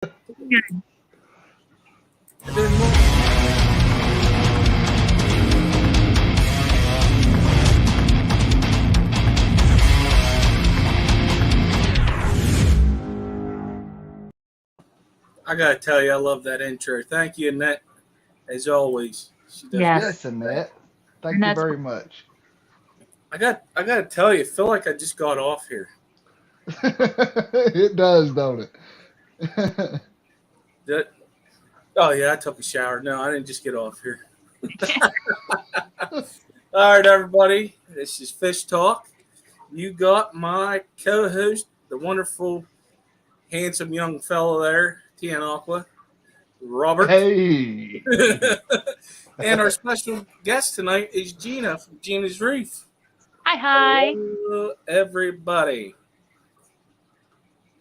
Good. I gotta tell you, I love that intro. Thank you, Annette, as always. She does. Yes. Yes, Annette. Thank And you that's very much. I gotta tell you, I feel like I just got off here. It does, don't it? That, oh yeah, I took a shower. No, I didn't just get off here. All right, everybody, this is Fish Talk. You got my co-host, the wonderful, handsome young fellow there, Tian Aqua, Robert. Hey. And our special guest tonight is Gina from Gina's Reef. hi. Hello, everybody.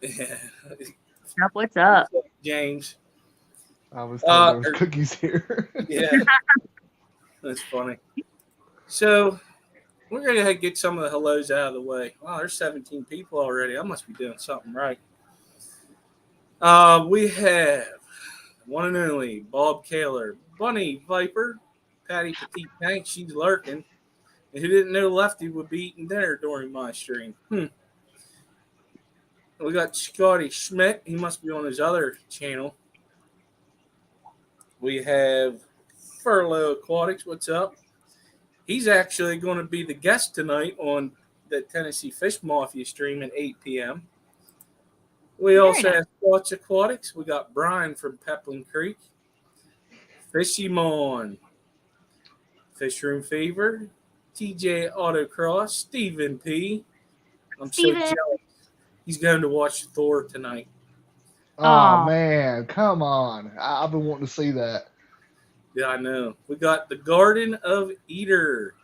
Yeah. What's up? James? I was told there was cookies here. Yeah, that's funny. So we're gonna get some of the hellos out of the way. Wow, there's 17 people already. I must be doing something right. We have one and only Bob Kaler, Bunny Viper, Patty Petite Tank. She's lurking. And who didn't know Lefty would be eating dinner during my stream? We got Scotty Schmidt. He must be on his other channel. We have Furlough Aquatics. What's up? He's actually going to be the guest tonight on the Tennessee Fish Mafia stream at 8 p.m. We also have Thoughts Aquatics. We got Brian from Peplin Creek. Fishy Mon. Fish Room Fever. TJ Autocross. Stephen P. I'm so jealous. He's going to watch Thor tonight. Oh, man. Come on. I've been wanting to see that. Yeah, I know. We got the Garden of Eater.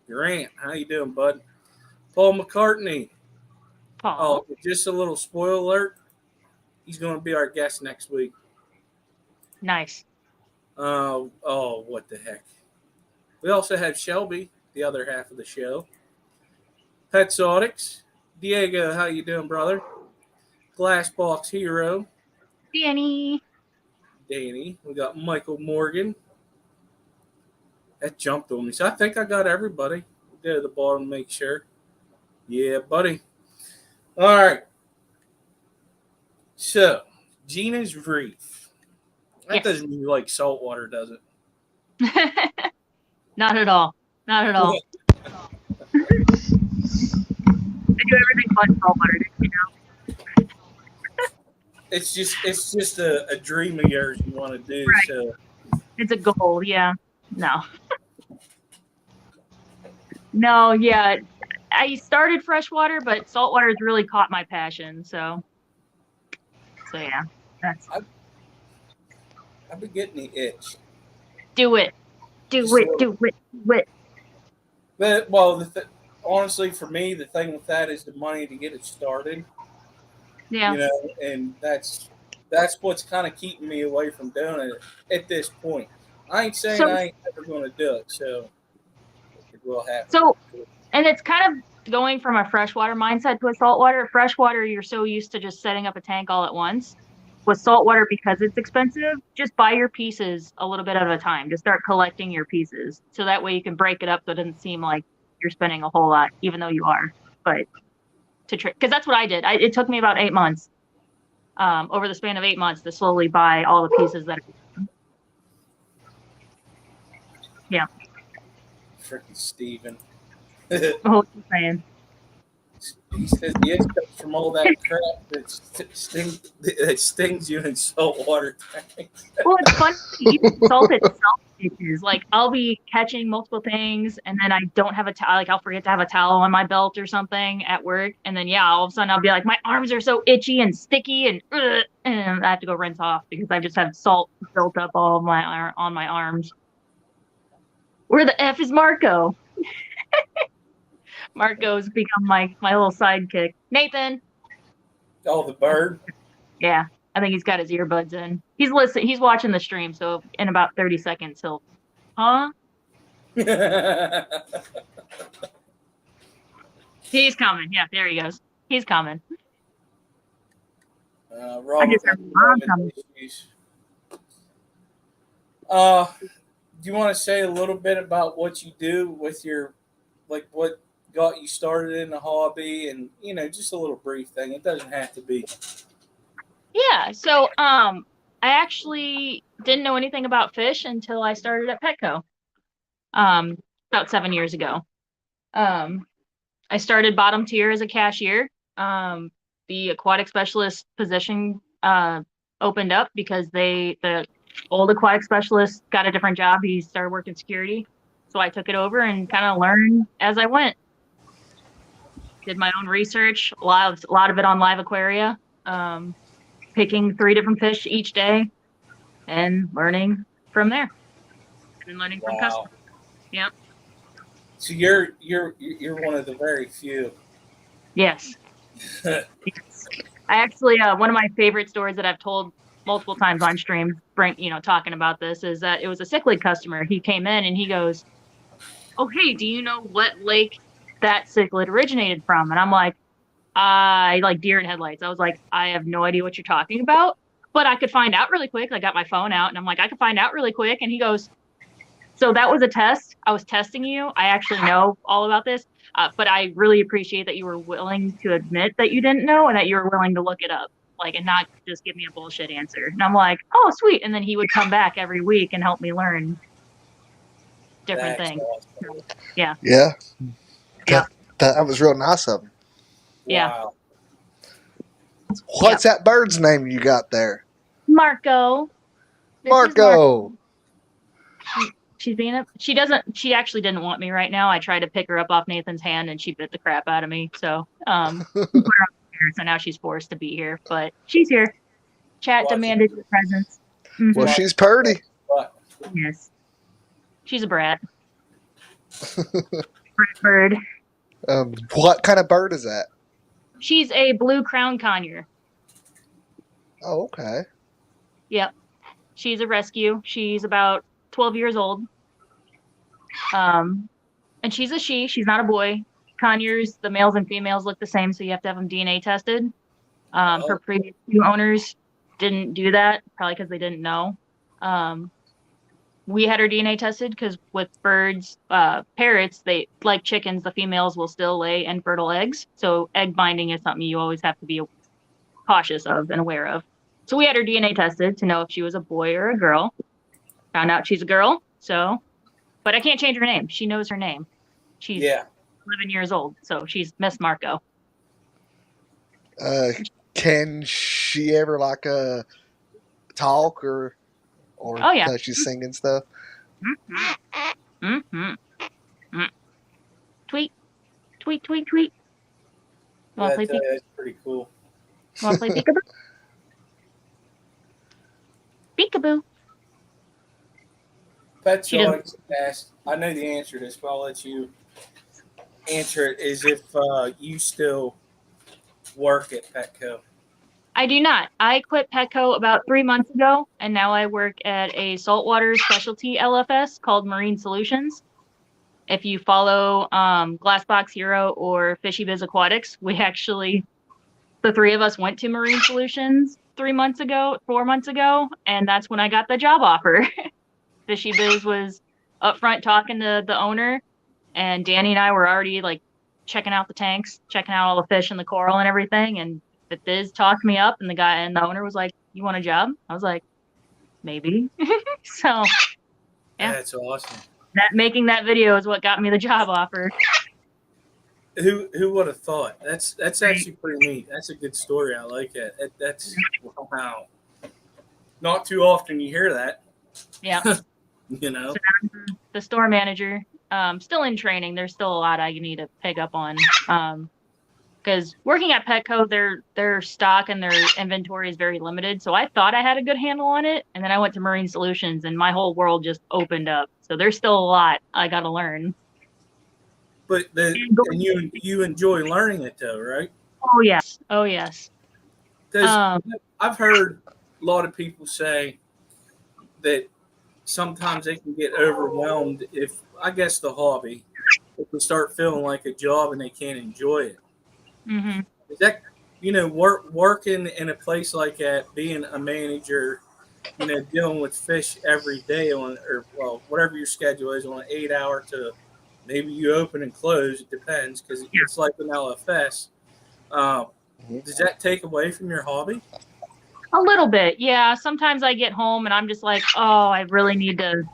Grant, how you doing, bud? Paul McCartney. Paul. Oh, just a little spoiler alert. He's going to be our guest next week. Nice. Oh, what the heck. We also have Shelby, the other half of the show. Petsotics. Diego, how you doing, brother? Glassbox Hero. Danny. We got Michael Morgan. That jumped on me. So I think I got everybody. Go to the bottom to make sure. Yeah, buddy. All right. So, Gina's Reef. That doesn't mean you like salt water, does it? Not at all. Not at all. I do everything but salt water, you know. It's just a dream of yours you want to do. Right. So it's a goal, yeah. No. No, yeah. I started freshwater, but saltwater has really caught my passion. So yeah, that's. I've been getting the itch. Do it. Do it. But, well, honestly, for me, the thing with that is the money to get it started. Yeah. You know, and that's what's kind of keeping me away from doing it at this point. I ain't saying I ain't ever going to do it, so it will happen. So, and it's kind of going from a freshwater mindset to a saltwater. Freshwater, you're so used to just setting up a tank all at once. With saltwater, because it's expensive, just buy your pieces a little bit at a time. Just start collecting your pieces. So that way you can break it up so it doesn't seem like you're spending a whole lot, even though you are. But because that's what I did. It took me about 8 months, over the span of 8 months, to slowly buy all the pieces that. Yeah. Freaking Steven. Oh, what you saying? He says the itch comes from all that crap that stings you in saltwater tanks. Well, it's funny. Even salt itself itches. Like, I'll be catching multiple things, and then I don't have a towel. Like, I'll forget to have a towel on my belt or something at work, and then all of a sudden I'll be like, my arms are so itchy and sticky, and I have to go rinse off because I just have salt built up on my arms. Where the F is Marco? Marco's become my little sidekick. Nathan. Oh, the bird? Yeah. I think he's got his earbuds in. He's listening. He's watching the stream, so in about 30 seconds he'll He's coming. Yeah, there he goes. He's coming. I Robert just has have mom tell me. issues. Do you want to say a little bit about what you do with your, like what got you started in the hobby, and just a little brief thing. It doesn't have to be. Yeah, so I actually didn't know anything about fish until I started at Petco. About 7 years ago. Um, I started bottom tier as a cashier. The aquatic specialist position opened up because the old aquatic specialist got a different job. He started working security, so I took it over and kind of learned as I went. Did my own research, a lot of it on live aquaria, picking 3 different fish each day and learning from there, and learning from Wow. customers. Yep. So you're one of the very few. Yes. Yes. I actually, one of my favorite stories that I've told multiple times on stream, talking about this, is that it was a cichlid customer. He came in and he goes, "Oh, hey, do you know what lake that cichlid originated from?" And I'm like, I like deer in headlights. I was like, I have no idea what you're talking about, but I could find out really quick. I got my phone out and I'm like, I could find out really quick. And he goes, "So that was a test. I was testing you. I actually know all about this, but I really appreciate that you were willing to admit that you didn't know and that you were willing to look it up, like, and not just give me a bullshit answer." And I'm like, "Oh, sweet." And then he would come back every week and help me learn different That's things. awesome. Yeah. Yeah. Yeah. That was real nice of him. Yeah. Wow. What's that bird's name you got there? Marco. This is Marco. she actually didn't want me right now. I tried to pick her up off Nathan's hand and she bit the crap out of me. So, put her on here, so now she's forced to be here, but she's here. Chat Watch demanded your presence. Mhm. Well, she's purty. What? Yes. She's a brat. Brat bird. What kind of bird is that? She's a blue crown conure. Oh, okay. Yep. She's a rescue. She's about 12 years old. And she's a she. She's not a boy. Conures, the males and females look the same, so you have to have them DNA tested. Her previous 2 owners didn't do that, probably because they didn't know. We had her DNA tested because with birds, parrots, they like chickens, the females will still lay infertile eggs. So egg binding is something you always have to be cautious of and aware of. So we had her DNA tested to know if she was a boy or a girl. Found out she's a girl. So, but I can't change her name. She knows her name. She's 11 years old, so she's Miss Marco. Can she ever talk or Oh yeah, she's singing stuff? Tweet, tweet, tweet, tweet. You want to play peekaboo? That's pretty cool. You want to play peekaboo? Peekaboo. Pet Alex asked, I know the answer to this, but I'll let you answer it. Is if you still work at Petco? I do not. I quit Petco about 3 months ago, and now I work at a saltwater specialty LFS called Marine Solutions. If you follow Glassbox Hero or Fishy Biz Aquatics, the 3 of us went to Marine Solutions 4 months ago, and that's when I got the job offer. Fishy Biz was up front talking to the owner, and Danny and I were already checking out the tanks, checking out all the fish and the coral and everything, and the Biz talked me up, and the owner was like, "You want a job?" I was like, "Maybe." So, yeah. That's awesome. Making that video is what got me the job offer. Who would have thought? That's actually pretty neat. That's a good story. I like it. That's wow. Not too often you hear that. Yeah. So I'm the store manager. Still in training. There's still a lot I need to pick up on. Because working at Petco, their stock and their inventory is very limited. So I thought I had a good handle on it, and then I went to Marine Solutions, and my whole world just opened up. So there's still a lot I got to learn. But you enjoy learning it though, right? Oh yes. Oh yes. Because I've heard a lot of people say that sometimes they can get overwhelmed if the hobby, if they start feeling like a job and they can't enjoy it. Mm-hmm. Is that working in a place like that, being a manager, dealing with fish every day whatever your schedule is on an 8 hour to maybe you open and close. It depends because it's like an LFS. Does that take away from your hobby? A little bit, yeah. Sometimes I get home and I'm just like, oh, I really need to,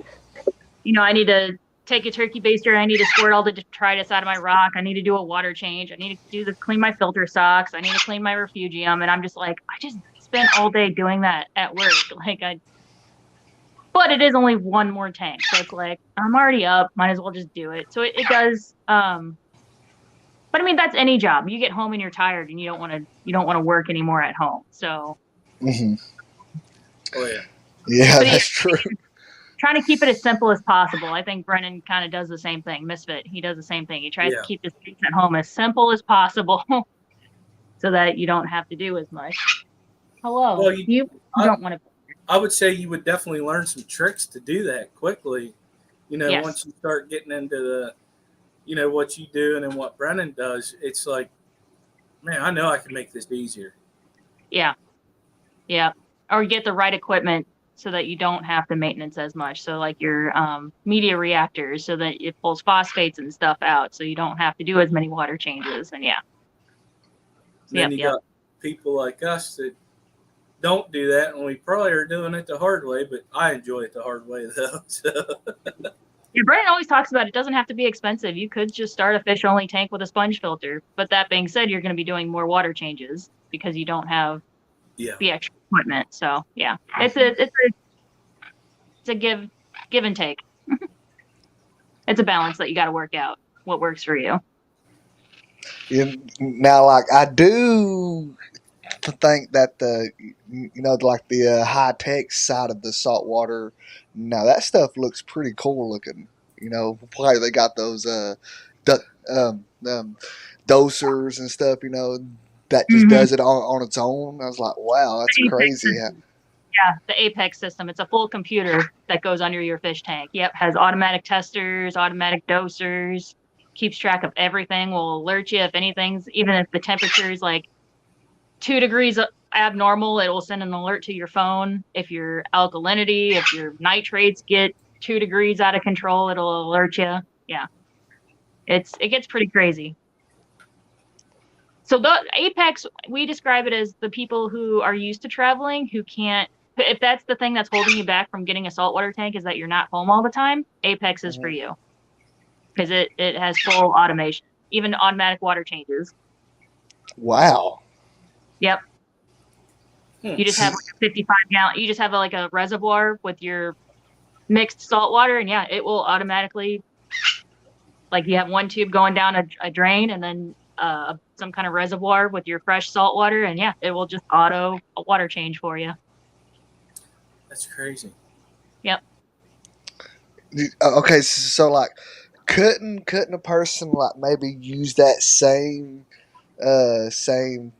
I need to take a turkey baster. I need to squirt all the detritus out of my rock. I need to do a water change. I need to clean my filter socks. I need to clean my refugium. And I'm just like, I just spent all day doing that at work. But it is only one more tank. So it's like, I'm already up. Might as well just do it. So it does. But I mean, that's any job. You get home and you're tired and you don't want to work anymore at home. So. Mm-hmm. Oh, yeah. Yeah, that's true. Trying to keep it as simple as possible. I think Brennan kind of does the same thing. Misfit, he does the same thing. He tries to keep his things at home as simple as possible so that you don't have to do as much. Hello. Well, you don't want to. I would say you would definitely learn some tricks to do that quickly. Once you start getting into the, what you do and then what Brennan does, it's like, man, I know I can make this easier. Yeah. Yeah. Or get the right equipment so that you don't have to maintenance as much. So like your media reactors so that it pulls phosphates and stuff out so you don't have to do as many water changes. And then you got people like us that don't do that, and we probably are doing it the hard way, but I enjoy it the hard way though. So. Yeah, Brennan always talks about it doesn't have to be expensive. You could just start a fish only tank with a sponge filter. But that being said, you're going to be doing more water changes because you don't have the extra equipment. So yeah, it's a give and take. It's a balance that you got to work out what works for you. Now, like I do think that the high tech side of the saltwater, now that stuff looks pretty cool looking. Why they got those dosers and stuff. That just does it on its own. I was like, wow, that's crazy. Yeah, the Apex system. It's a full computer that goes under your fish tank. Yep, has automatic testers, automatic dosers, keeps track of everything, will alert you if anything's, even if the temperature is like 2 degrees abnormal, it will send an alert to your phone. If your alkalinity, if your nitrates get 2 degrees out of control, it'll alert you. Yeah, it gets pretty crazy. So the Apex, we describe it as the people who are used to traveling, who can't, if that's the thing that's holding you back from getting a saltwater tank is that you're not home all the time, Apex is for you. Because it has full automation, even automatic water changes. Wow. Yep. You just have like a 55 gallon, you just have like a reservoir with your mixed salt water, and yeah, it will automatically, like you have one tube going down a drain and then some kind of reservoir with your fresh salt water, and yeah, it will just auto a water change for you. That's crazy. Yep. Okay, so like, couldn't a person like maybe use that same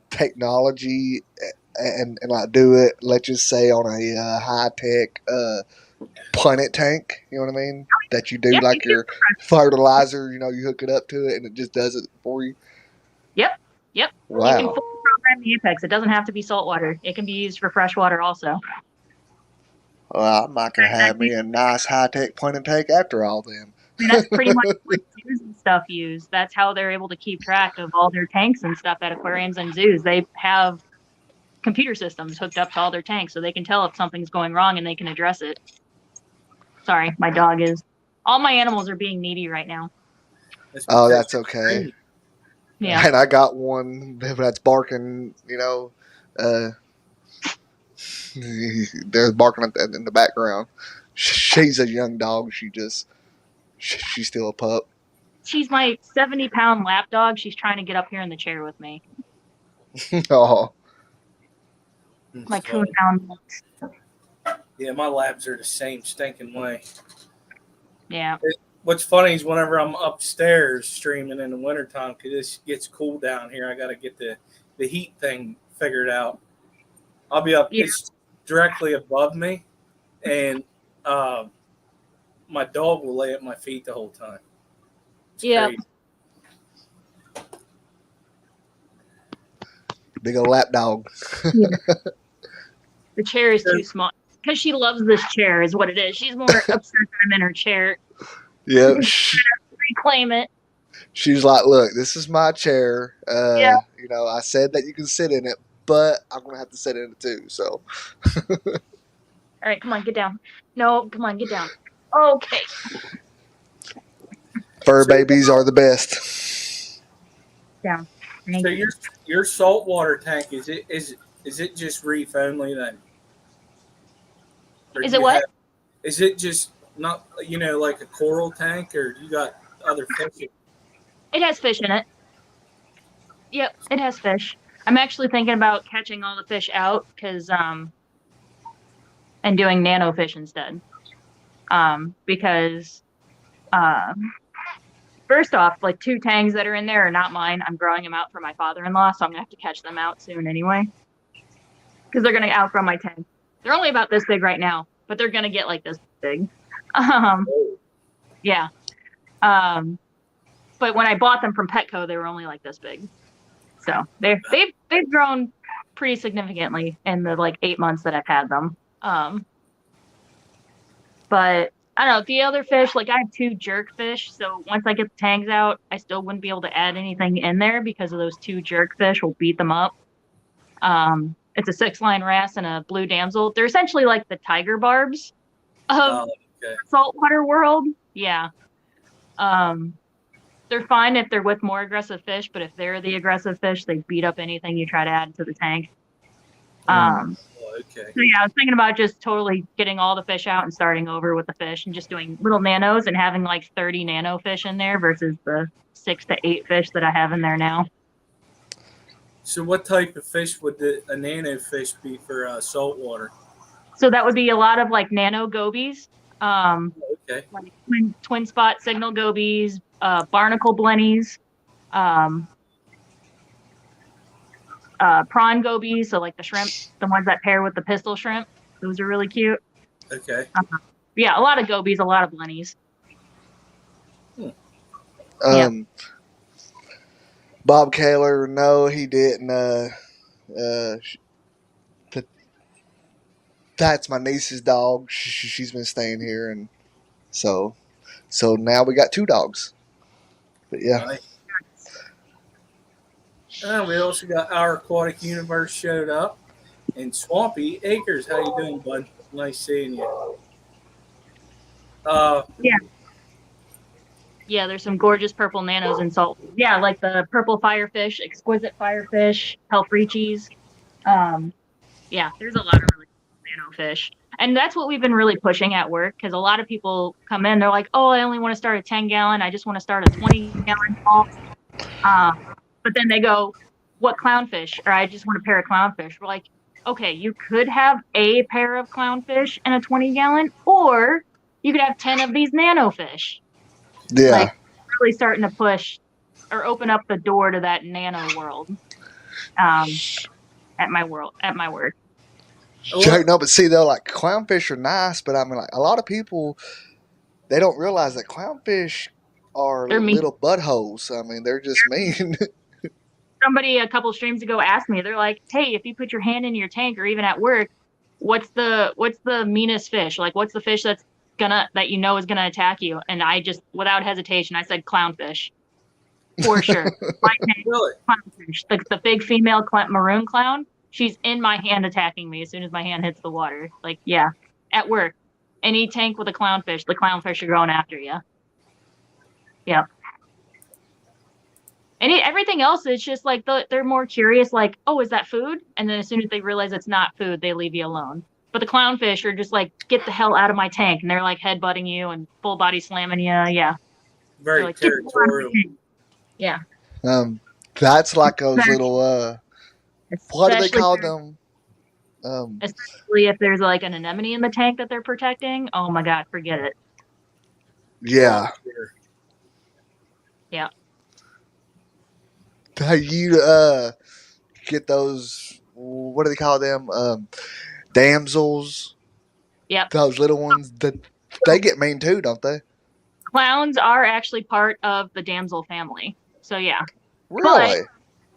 technology and like do it, let's just say on a high tech planet tank? You know what I mean? That you do like your fertilizer. You hook it up to it and it just does it for you. Yep. Wow. You can fully program the Apex. It doesn't have to be saltwater. It can be used for freshwater also. Well, I might have me a nice high tech planet tank after all then. I mean, that's pretty much what zoos and stuff use. That's how they're able to keep track of all their tanks and stuff at aquariums and zoos. They have computer systems hooked up to all their tanks so they can tell if something's going wrong and they can address it. Sorry, my dog is. All my animals are being needy right now. That's okay. Yeah. And I got one that's barking, they're barking in the background. She's a young dog. She's still a pup. She's my 70-pound lap dog. She's trying to get up here in the chair with me. Oh. My coon-pound. Yeah, my labs are the same stinking way. Yeah. What's funny is whenever I'm upstairs streaming in the wintertime, because it gets cool down here, I got to get the heat thing figured out. I'll be up, it's directly above me, and my dog will lay at my feet the whole time. Yeah. Big old lap dog. The chair is too small. Because she loves this chair is what it is. She's more upset that I'm in her chair. Yeah. Reclaim it. She's like, look, this is my chair. Yeah. You know, I said that you can sit in it, but I'm going to have to sit in it too. So. All right, come on, get down. No, come on, get down. Okay. Fur babies are the best. Down. So your saltwater tank is it just reef only then? Or Is do it you what? have- is it just not like a coral tank, or you got other fish? It has fish in it. Yep, it has fish. I'm actually thinking about catching all the fish out and doing nano fish instead. Because first off, like 2 tangs that are in there are not mine. I'm growing them out for my father-in-law, so I'm gonna have to catch them out soon anyway. Because they're gonna outgrow my tank. They're only about this big right now, but they're gonna get like this big. Yeah. But when I bought them from Petco, they were only like this big. So they've grown pretty significantly in the like 8 months that I've had them. But I don't know, the other fish, like I have 2 jerk fish, so once I get the tangs out, I still wouldn't be able to add anything in there because of those 2 jerk fish will beat them up. It's a 6-line wrasse and a blue damsel. They're essentially like the tiger barbs of Okay. saltwater world. Yeah. They're fine if they're with more aggressive fish, but if they're the aggressive fish, they beat up anything you try to add to the tank. Okay. So yeah, I was thinking about just totally getting all the fish out and starting over with the fish and just doing little nanos and having like 30 nano fish in there versus the 6 to 8 fish that I have in there now. So what type of fish would a nano fish be for saltwater? So that would be a lot of like nano gobies, Okay. like twin spot signal gobies, barnacle blennies, prawn gobies, so like the shrimp, the ones that pair with the pistol shrimp. Those are really cute. Okay. Yeah, a lot of gobies, a lot of blennies. Bob Kaler, no, he didn't. That's my niece's dog. She's been staying here, and so now we got 2 dogs. But yeah. Nice. We also got Our Aquatic Universe showed up, and Swampy Acres. How you doing, bud? Nice seeing you. Yeah, there's some gorgeous purple nanos in salt. Yeah, like the purple firefish, exquisite firefish, Helfrichis. Yeah, there's a lot of really cool nano fish. And that's what we've been really pushing at work because a lot of people come in, they're like, oh, I only want to start a 10-gallon. I just want to start a 20-gallon haul. But then they go, what clownfish? Or I just want a pair of clownfish. We're like, okay, you could have a pair of clownfish and a 20-gallon, or you could have 10 of these nano fish. Yeah. Like really starting to push or open up the door to that nano world. At my work. No, but see though, like clownfish are nice, but I mean, like a lot of people, they don't realize that clownfish are They're mean. little buttholes. I mean, they're just mean. Somebody a couple streams ago asked me, they're like, hey, if you put your hand in your tank or even at work, what's the meanest fish? Like, what's the fish that you know is gonna attack you? And I just, without hesitation, I said clownfish. For sure. My tank, Really? clownfish. The big female maroon clown, she's in my hand attacking me as soon as my hand hits the water. Like, yeah, at work. Any tank with a clownfish, the clownfish are going after you. Yeah. Everything else is just like they're more curious, like, oh, is that food? And then as soon as they realize it's not food, they leave you alone. But the clownfish are just like, get the hell out of my tank. And they're like headbutting you and full body slamming you. Yeah. Very like, territorial. Yeah. That's like those little, what do they call them? Especially if there's like an anemone in the tank that they're protecting. Oh my God, forget it. Yeah. Yeah. How you get those? What do they call them? Damsels. Yep. Those little ones that they get mean too, don't they? Clowns are actually part of the damsel family. So yeah. Really?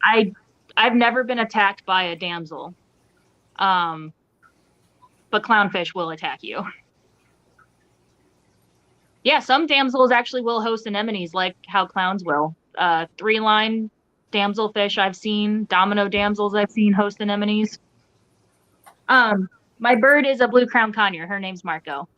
But I've never been attacked by a damsel. But clownfish will attack you. Yeah, some damsels actually will host anemones like how clowns will. 3-line damselfish I've seen, domino damsels I've seen host anemones. My bird is a blue crown conure. Her name's Marco.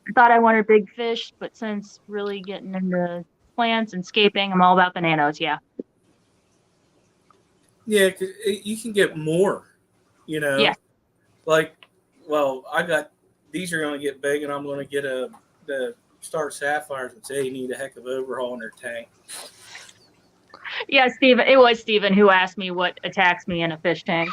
I thought I wanted big fish, but since really getting into plants and scaping, I'm all about bananas. Yeah. Yeah, 'cause you can get more, you know. Yes. Like, well, these are going to get big, and I'm going to get the Star Sapphires and say you need a heck of overhaul in their tank. Yeah, Steven. It was Steven who asked me what attacks me in a fish tank.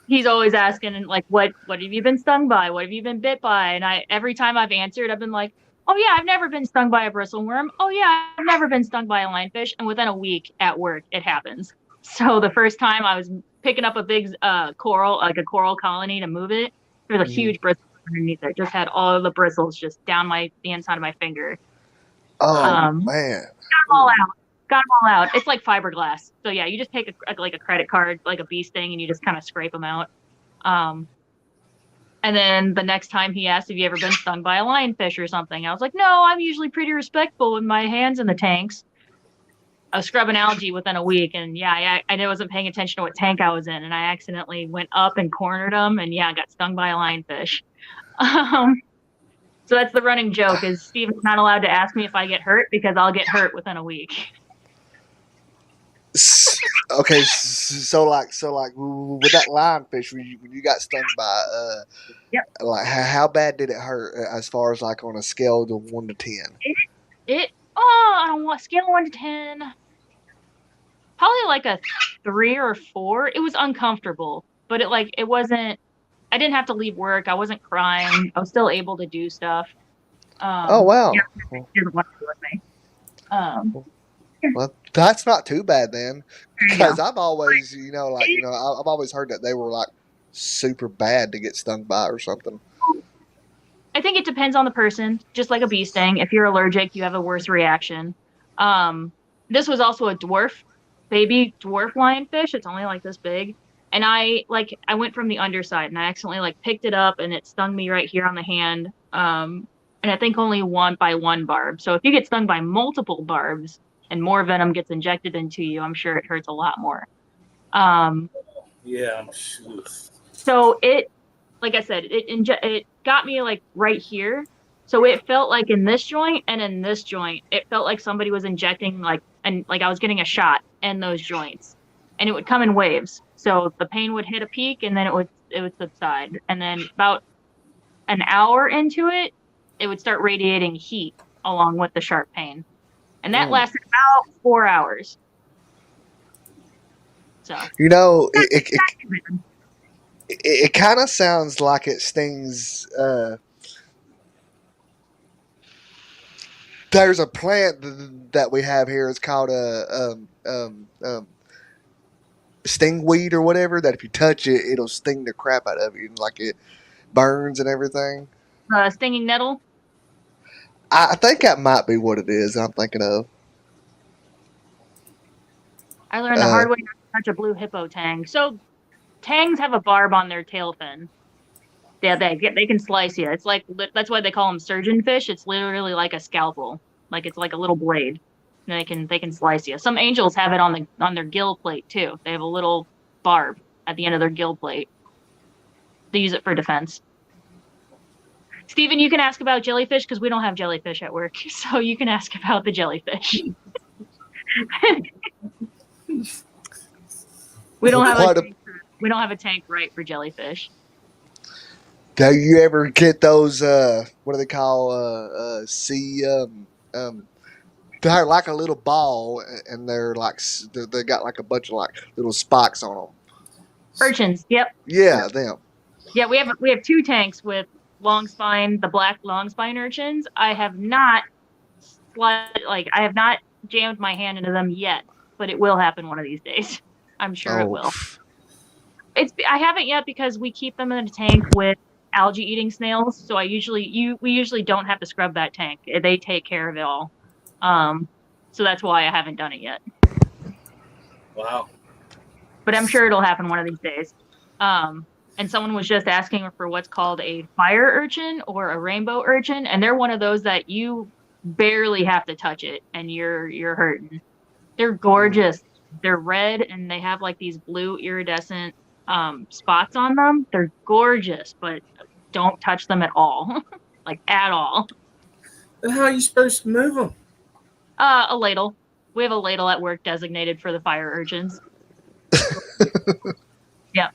He's always asking, like, what have you been stung by? What have you been bit by? And every time I've answered, I've been like, oh yeah, I've never been stung by a bristleworm. Oh yeah, I've never been stung by a lionfish. And within a week at work, it happens. So the first time I was picking up a big coral, like a coral colony to move it, there was a huge bristle underneath it. Just had all of the bristles just down the inside of my finger. Oh man. Got them all out. Got them all out. It's like fiberglass. So yeah, you just take a credit card, like a bee sting, and you just kind of scrape them out. And then the next time he asked, have you ever been stung by a lionfish or something? I was like, no, I'm usually pretty respectful with my hands in the tanks. I was scrubbing algae within a week, and yeah, I wasn't paying attention to what tank I was in, and I accidentally went up and cornered him, and yeah, I got stung by a lionfish. So that's the running joke, is Steven's not allowed to ask me if I get hurt because I'll get hurt within a week. Okay, so like with that lionfish, when you got stung by, Yep. Like how bad did it hurt as far as like on a scale of 1 to 10? I don't want scale 1 to 10. Probably like a 3 or 4. It was uncomfortable, but it wasn't. I didn't have to leave work. I wasn't crying. I was still able to do stuff. Oh wow! Yeah, he didn't want to do with me. Well, that's not too bad then, There you because go. I've always, I've always heard that they were like super bad to get stung by or something. I think it depends on the person, just like a bee sting. If you're allergic, you have a worse reaction. This was also a baby dwarf lionfish. It's only like this big. And I went from the underside and I accidentally picked it up and it stung me right here on the hand. And I think only one barb. So if you get stung by multiple barbs and more venom gets injected into you, I'm sure it hurts a lot more. Yeah, I'm sure. So it, like I said, it got me right here. So it felt like in this joint and in this joint, it felt like somebody was injecting I was getting a shot in those joints, and it would come in waves. So the pain would hit a peak and then it would subside. And then about an hour into it, it would start radiating heat along with the sharp pain. And that lasted about 4 hours. So it kind of sounds like it stings. There's a plant that we have here. It's called stingweed or whatever. That if you touch it, it'll sting the crap out of you, and it burns and everything. Stinging nettle. I think that might be what it is. I'm thinking of. I learned the hard way not to touch a blue hippo tang. So tangs have a barb on their tail fin. Yeah, they can slice you. It's that's why they call them surgeon fish. It's literally like a scalpel. It's like a little blade. And they can slice you. Some angels have it on their gill plate too. They have a little barb at the end of their gill plate. They use it for defense. Steven, you can ask about jellyfish because we don't have jellyfish at work. So you can ask about the jellyfish. We don't have a tank right for jellyfish. Do you ever get those? What do they call? They're like a little ball, and they're they got a bunch of little spikes on them. Urchins. Yep. Yeah, them. Yeah, we have 2 tanks with long spine, the black long spine urchins. I have not jammed my hand into them yet, but it will happen one of these days. I'm sure it will. I haven't yet because we keep them in a tank with algae eating snails. So we usually don't have to scrub that tank. They take care of it all. So that's why I haven't done it yet. Wow. But I'm sure it'll happen one of these days. And someone was just asking for what's called a fire urchin or a rainbow urchin, and they're one of those that you barely have to touch it and you're hurting. They're gorgeous. They're red and they have like these blue iridescent spots on them. They're gorgeous, but don't touch them at all. Like at all. Then how are you supposed to move them? A ladle. We have a ladle at work designated for the fire urchins. Yeah.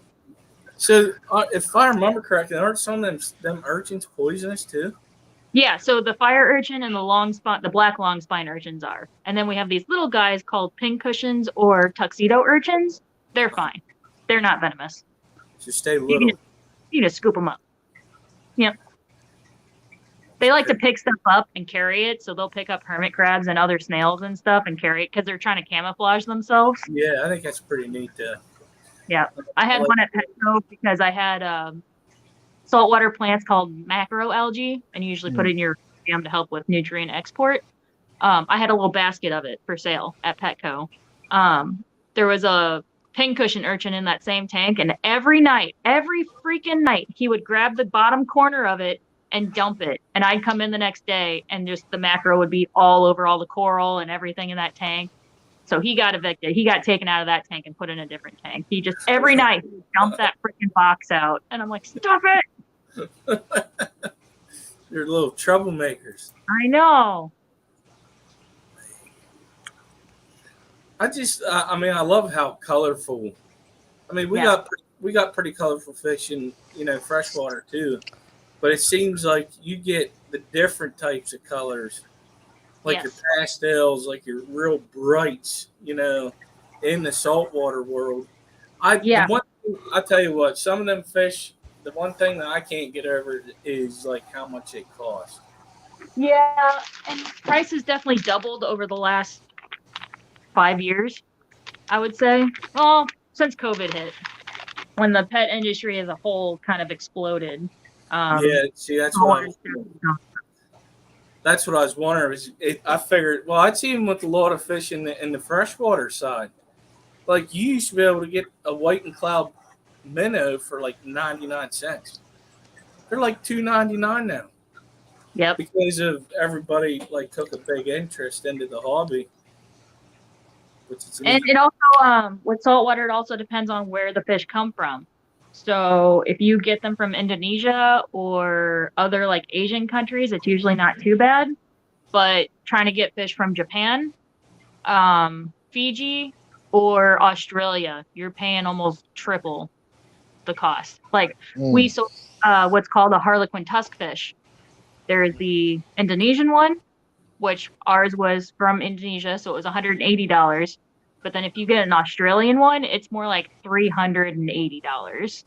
So, if I remember correctly, aren't some of them urchins poisonous too? Yeah, so the fire urchin and the black long spine urchins are. And then we have these little guys called pincushions or tuxedo urchins. They're fine. They're not venomous. Just stay little. You just scoop them up. Yep. They like to pick stuff up and carry it, so they'll pick up hermit crabs and other snails and stuff and carry it because they're trying to camouflage themselves. Yeah, I think that's pretty neat. Yeah, I had one at Petco because I had saltwater plants called macro algae, and you usually put it in your dam to help with nutrient export. I had a little basket of it for sale at Petco. There was a pincushion urchin in that same tank, and every freaking night, he would grab the bottom corner of it and dump it. And I'd come in the next day, and just the macro would be all over all the coral and everything in that tank. So he got evicted. He got taken out of that tank and put in a different tank. He just, every night, he dumped that freaking box out. And I'm like, stop it! You're little troublemakers. I know. I love how colorful. I mean, we got pretty colorful fish in freshwater too, but it seems like you get the different types of colors, like your pastels, like your real brights, in the saltwater world. I tell you what, some of them fish, the one thing that I can't get over is like how much it costs. Yeah, and prices definitely doubled over the last 5 years, I would say. Well, since COVID hit, when the pet industry as a whole kind of exploded. That's what I was wondering. I figured, well, I'd see them with a lot of fish in the freshwater side. Like, you used to be able to get a white and cloud minnow for like 99 cents. They're like $2.99 now. Yep. Because of everybody like took a big interest into the hobby. And it also, with saltwater, it also depends on where the fish come from. So if you get them from Indonesia or other like Asian countries, it's usually not too bad. But trying to get fish from Japan, Fiji, or Australia, you're paying almost triple the cost. Like we sold what's called a harlequin tuskfish. There's the Indonesian one, which ours was from Indonesia, so it was $180. But then if you get an Australian one, it's more like $380.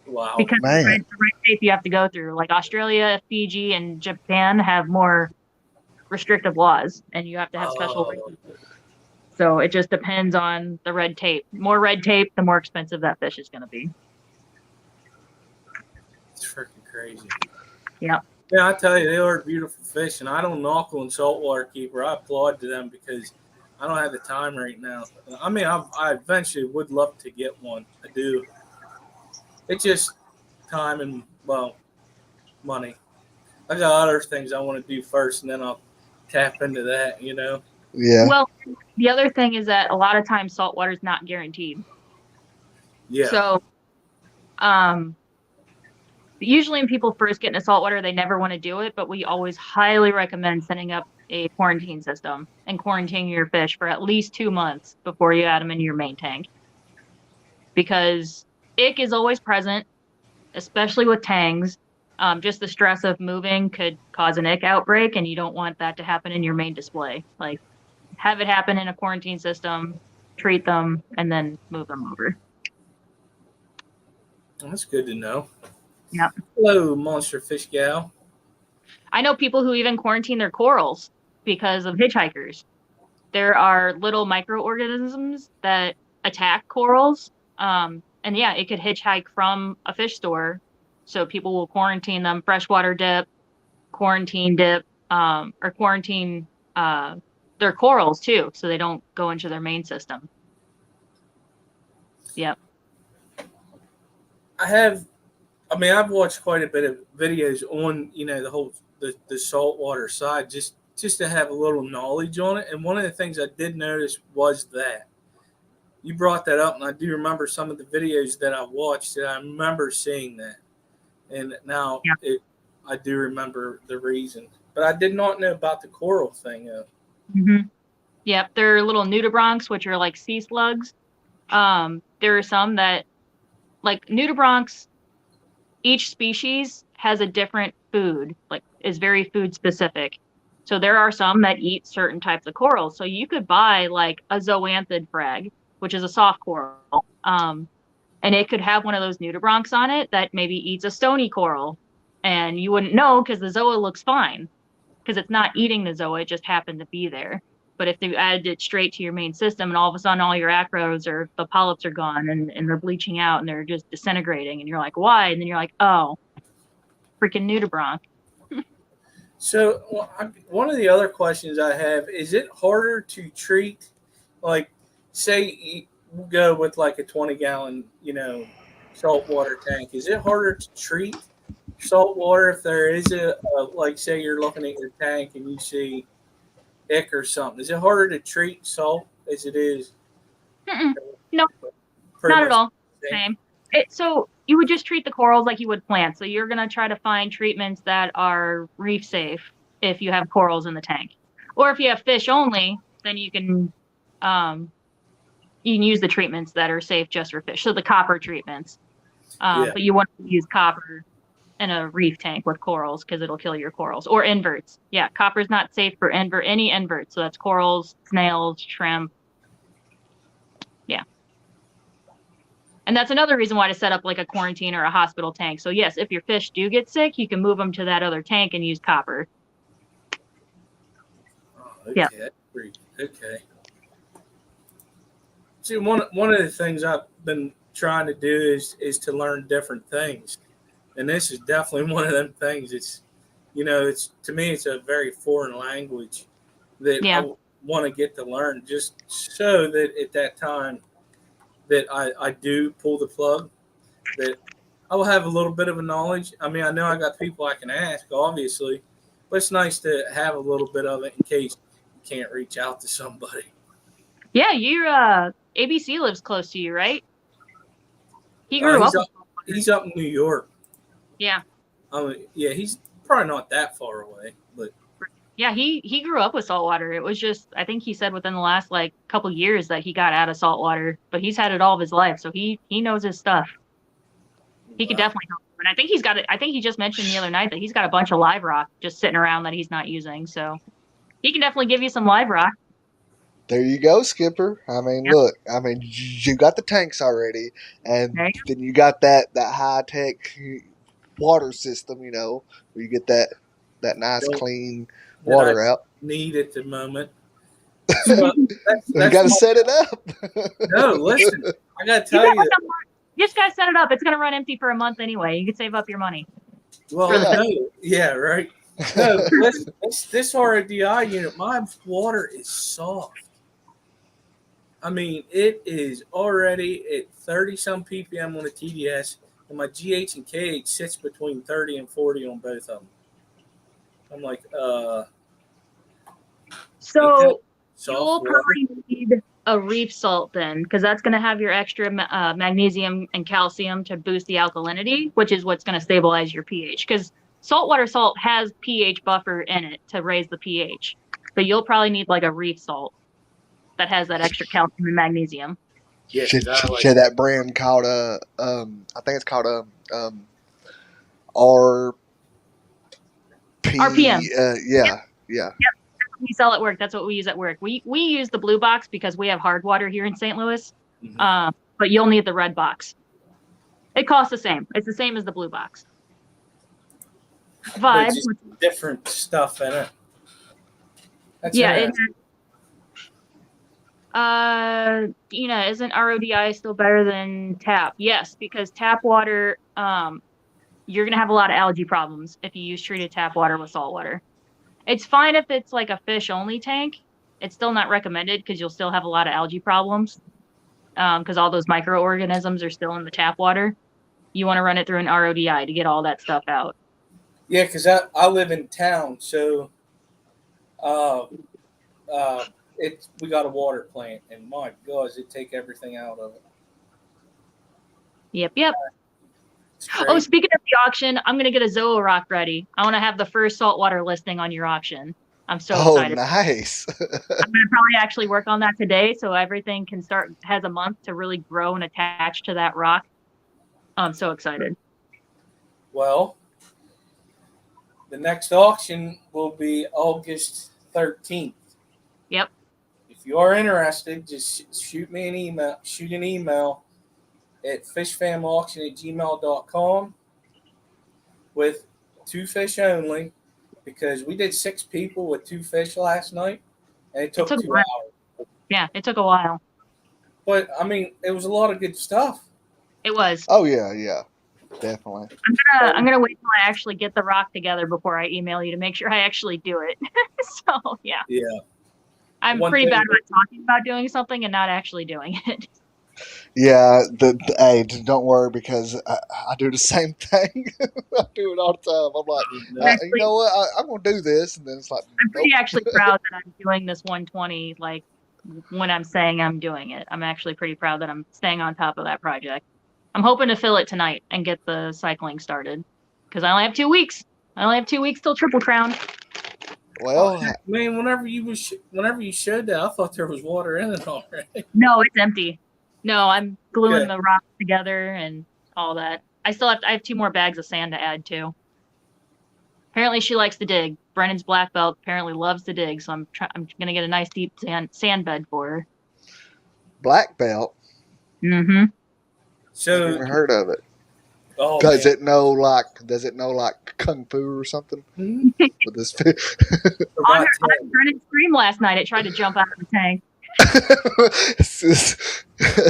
Wow. Because the red tape you have to go through. Like Australia, Fiji, and Japan have more restrictive laws, and you have to have special regulations. So it just depends on the red tape. More red tape, the more expensive that fish is going to be. It's freaking crazy. Yeah. Yeah, I tell you, they are beautiful fish, and I don't knock on saltwater keeper. I applaud to them because I don't have the time right now. I mean, I eventually would love to get one. I do. It's just time and, well, money. I got other things I want to do first, and then I'll tap into that, Yeah. Well, the other thing is that a lot of times saltwater is not guaranteed. Yeah. So, usually when people first get into saltwater, they never want to do it, but we always highly recommend setting up a quarantine system and quarantining your fish for at least 2 months before you add them into your main tank. Because ick is always present, especially with tangs. Just the stress of moving could cause an ick outbreak, and you don't want that to happen in your main display. Like, have it happen in a quarantine system, treat them, and then move them over. That's good to know. Yeah. Hello, Monster Fish Gal. I know people who even quarantine their corals because of hitchhikers. There are little microorganisms that attack corals. And yeah, it could hitchhike from a fish store. So people will quarantine them, freshwater dip, quarantine dip, or quarantine their corals too, so they don't go into their main system. Yep. I've watched quite a bit of videos on, the saltwater side just to have a little knowledge on it. And one of the things I did notice was that you brought that up, and I do remember some of the videos that I watched, and I remember seeing that. And now I do remember the reason, but I did not know about the coral thing. Mm-hmm. Yep, they're little nudibranchs, which are like sea slugs. There are some that, like nudibranchs, each species has a different food, like is very food specific. So there are some that eat certain types of corals. So you could buy like a zoanthid frag, which is a soft coral, and it could have one of those nudibranchs on it that maybe eats a stony coral, and you wouldn't know because the zoa looks fine because it's not eating the zoa, it just happened to be there. But if they added it straight to your main system and all of a sudden all your acros or the polyps are gone and they're bleaching out and they're just disintegrating and you're like, why? And then you're like, oh, freaking nudibranch. So one of the other questions I have, is it harder to treat, like, say you go with like a 20-gallon, saltwater tank. Is it harder to treat saltwater if there is like, say you're looking at your tank and you see ick or something? Is it harder to treat salt as it is? No, not at all. Same. So you would just treat the corals like you would plants. So you're going to try to find treatments that are reef safe if you have corals in the tank. Or if you have fish only, then you can use the treatments that are safe just for fish. So the copper treatments. But you want to use copper in a reef tank with corals because it'll kill your corals. Or inverts. Yeah, copper's not safe for any inverts. So that's corals, snails, shrimp. Yeah. And that's another reason why to set up like a quarantine or a hospital tank. So yes, if your fish do get sick, you can move them to that other tank and use copper. Okay. Yeah. Okay. See, one of the things I've been trying to do is to learn different things, and this is definitely one of them things. It's, it's, to me, it's a very foreign language that I want to get to learn, just so that at that time that I do pull the plug, that I will have a little bit of a knowledge. I mean, I know I got people I can ask, obviously, but it's nice to have a little bit of it in case you can't reach out to somebody. Yeah, your ABC lives close to you, right? He grew up. He's up in New York. Yeah. He's probably not that far away, but yeah, he grew up with saltwater. It was just, I think he said within the last like couple years that he got out of saltwater, but he's had it all of his life, so he knows his stuff. He could definitely help. And I think he's got it. I think he just mentioned the other night that he's got a bunch of live rock just sitting around that he's not using, so he can definitely give you some live rock. There you go, Skipper. I mean, look. I mean, you got the tanks already, and then you got that high tech water system. Where you get that nice clean water out. Need at the moment. So you got to set it up. No, listen. I got to tell you. You just got to set it up. It's going to run empty for a month anyway. You can save up your money. Well, right. No, listen. This RODI unit, my water is soft. I mean, it is already at 30-some ppm on the TDS, and my GH and KH sits between 30 and 40 on both of them. I'm like, So you'll probably need a reef salt then, because that's going to have your extra magnesium and calcium to boost the alkalinity, which is what's going to stabilize your pH. Because saltwater salt has pH buffer in it to raise the pH. But you'll probably need like a reef salt that has that extra calcium and magnesium. Yeah, that brand called I think it's called RPM. Yeah. Yep. We sell at work. That's what we use at work. We use the blue box because we have hard water here in St. Louis. Mm-hmm. But you'll need the red box. It costs the same. It's the same as the blue box. Vibe. Different stuff in it. That's Gina, isn't RODI still better than tap? Yes, because tap water, you're going to have a lot of algae problems if you use treated tap water with salt water. It's fine if it's like a fish only tank. It's still not recommended because you'll still have a lot of algae problems. Because all those microorganisms are still in the tap water. You want to run it through an RODI to get all that stuff out. Yeah, because I live in town, so uh, we got a water plant, and my God, it take everything out of it. Yep. It's Oh, crazy. speaking of the auction, I'm gonna get a Zoorock ready. I want to have the first saltwater listing on your auction. I'm so Oh, excited. nice. I'm gonna probably actually work on that today, so everything has a month to really grow and attach to that rock. I'm so excited. Well, the next auction will be August 13th. Yep. If you are interested, just shoot me an email. Shoot an email at fishfamauction@gmail.com with 2 fish only, because we did 6 people with 2 fish last night, and it took a 2 while. hours. Yeah, it took a while. But I mean, it was a lot of good stuff. It was. Oh yeah, definitely. I'm gonna wait till I actually get the rock together before I email you to make sure I actually do it. So yeah. Yeah. I'm pretty bad about talking about doing something and not actually doing it. Yeah, hey, don't worry, because I do the same thing. I do it all the time. I'm like, you know what? I'm gonna do this, and then it's like, I'm pretty nope. actually proud that I'm doing this 120. Like when I'm saying I'm doing it, I'm actually pretty proud that I'm staying on top of that project. I'm hoping to fill it tonight and get the cycling started because I only have 2 weeks. I only have 2 weeks till Triple Crown. Well, Man, whenever you showed that, I thought there was water in it already. No, it's empty. No, I'm gluing the rocks together and all that. I have 2 more bags of sand to add too. Apparently she likes to dig. Brennan's black belt apparently loves to dig, so I'm gonna get a nice deep sand bed for her. black belt. Mm-hmm. So Never heard of it. Oh, Does man. it know like kung fu or something with this fish? On Brennan's stream last night, it tried to jump out of the tank.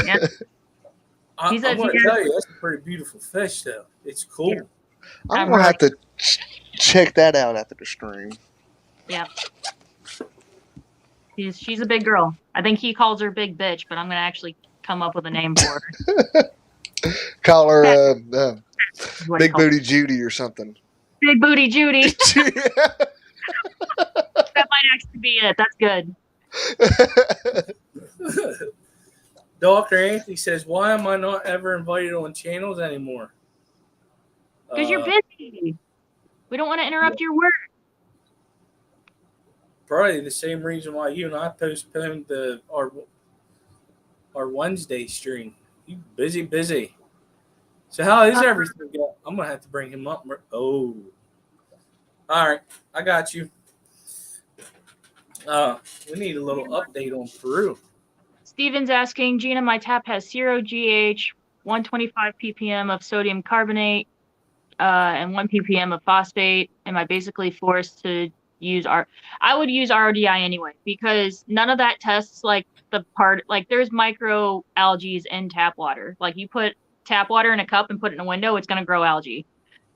Yeah. I'm going to tell you, that's a pretty beautiful fish, though. It's cool. Yeah. I'm gonna have to check that out after the stream. Yeah. She's a big girl. I think he calls her Big Bitch, but I'm gonna actually come up with a name for her. Call her Big Booty Booty Judy or something. Big Booty Judy. That might actually be it. That's good. Dr. Anthony says, why am I not ever invited on channels anymore? Because you're busy. We don't want to interrupt your work. Probably the same reason why you and I postponed our Wednesday stream. You busy. So how is everything going? I'm going to have to bring him up. Oh. All right. I got you. We need a little update on Peru. Steven's asking, Gina, my tap has 0 GH, 125 ppm of sodium carbonate, and 1 ppm of phosphate. Am I basically forced to use I would use RODI anyway, because none of that tests like there's micro algae in tap water. Like you put tap water in a cup and put it in a window, it's going to grow algae.